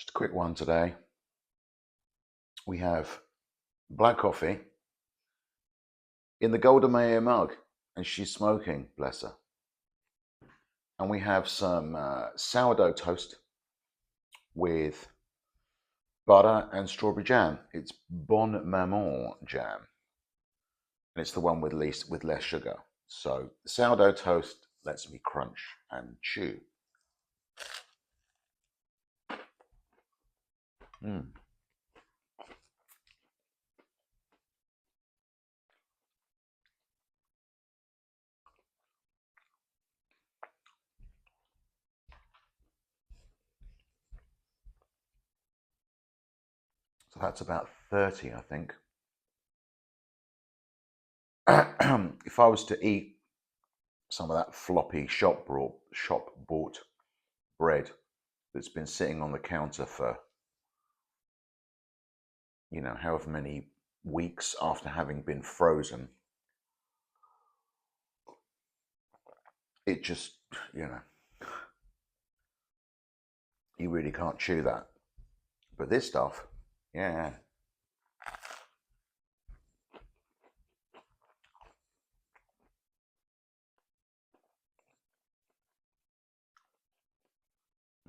Just a quick one today. We have black coffee in the Golden Mayer mug, and she's smoking, bless her. And we have some sourdough toast with butter and strawberry jam. It's Bon Maman jam, and it's the one with less sugar. So the sourdough toast lets me crunch and chew. Mm. So that's about 30, I think. If I was to eat some of that floppy shop bought bread that's been sitting on the counter for, however many weeks after having been frozen, it just, you really can't chew that. But this stuff, yeah.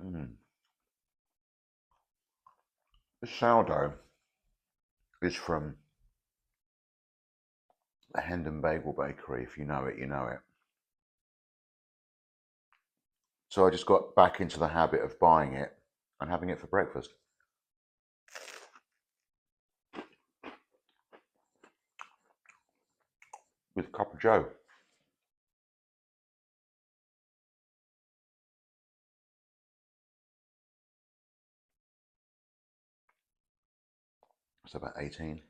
Mm. The sourdough is from the Hendon Bagel Bakery. If you know it, you know it. So I just got back into the habit of buying it and having it for breakfast. With a cup of joe. It's about 18.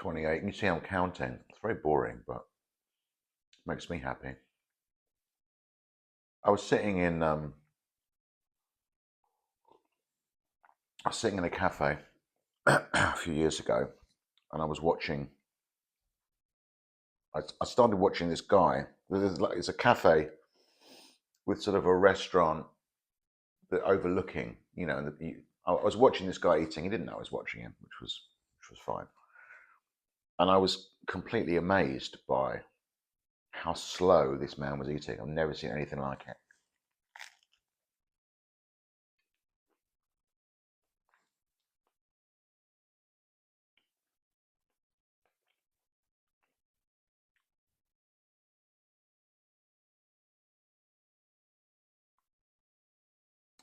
$28. You can see I'm counting. It's very boring, but it makes me happy. I was sitting in a cafe a few years ago, and I was watching. I started watching this guy. It's a cafe with sort of a restaurant that overlooking. I was watching this guy eating. He didn't know I was watching him, which was fine. And I was completely amazed by how slow this man was eating. I've never seen anything like it.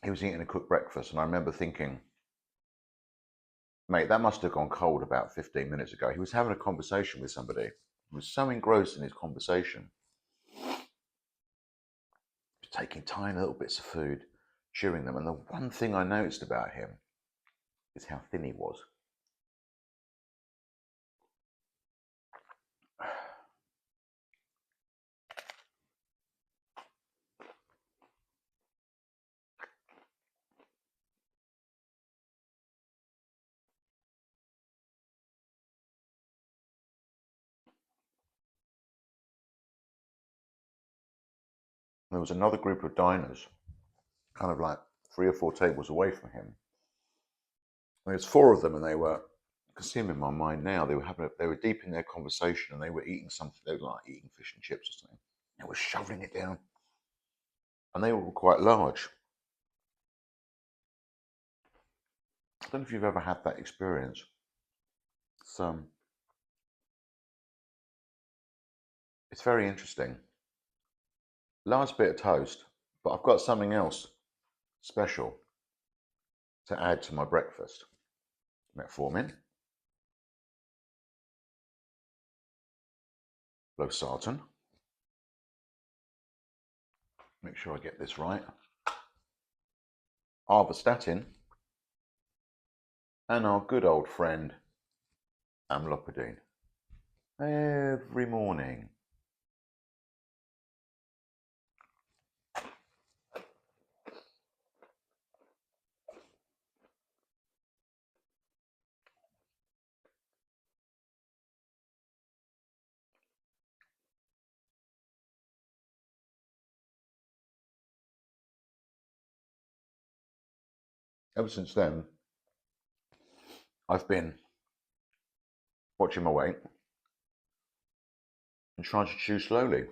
He was eating a cooked breakfast, and I remember thinking, mate, that must have gone cold about 15 minutes ago. He was having a conversation with somebody. He was so engrossed in his conversation. He was taking tiny little bits of food, chewing them. And the one thing I noticed about him is how thin he was. There was another group of diners, kind of like 3 or 4 tables away from him. There was 4 of them, and they were, I can see them in my mind now. They were deep in their conversation, and they were eating something. They were like eating fish and chips or something. They were shoveling it down, and they were all quite large. I don't know if you've ever had that experience. It's very interesting. Large bit of toast, but I've got something else special to add to my breakfast. Metformin, losartan. Make sure I get this right. Arvastatin, and our good old friend amlopidine. Every morning. ever since then, I've been watching my weight and trying to chew slowly.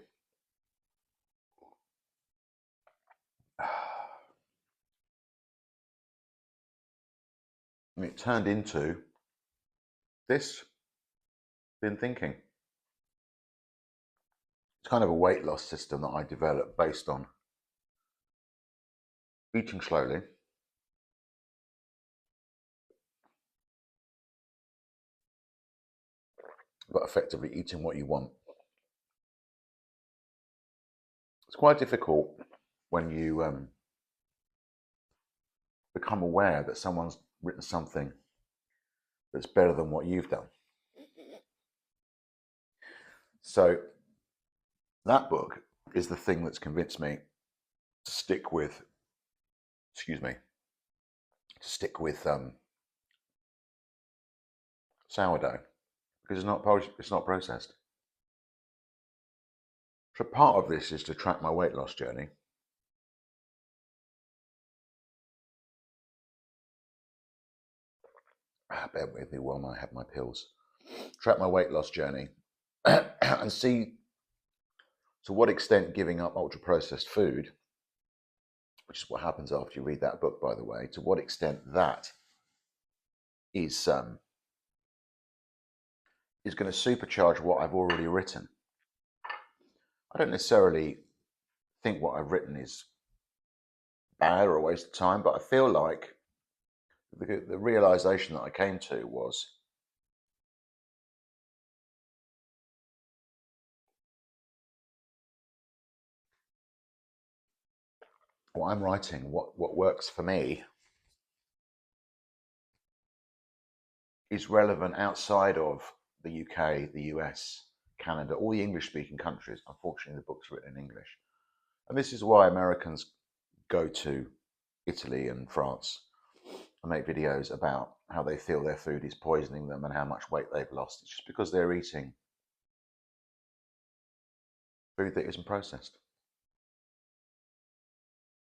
And it turned into this, been thinking. It's kind of a weight loss system that I developed based on eating slowly, but effectively eating what you want. It's quite difficult when you become aware that someone's written something that's better than what you've done. So that book is the thing that's convinced me to stick with, sourdough, because it's not processed. So part of this is to track my weight loss journey. Bear with me while I have my pills. Track my weight loss journey and see to what extent giving up ultra processed food, which is what happens after you read that book, by the way, to what extent that is going to supercharge what I've already written. I don't necessarily think what I've written is bad or a waste of time, but I feel like the realization that I came to was what I'm writing, what works for me, is relevant outside of the UK, the US, Canada, all the English-speaking countries. Unfortunately, the book's written in English. And this is why Americans go to Italy and France and make videos about how they feel their food is poisoning them and how much weight they've lost. It's just because they're eating food that isn't processed.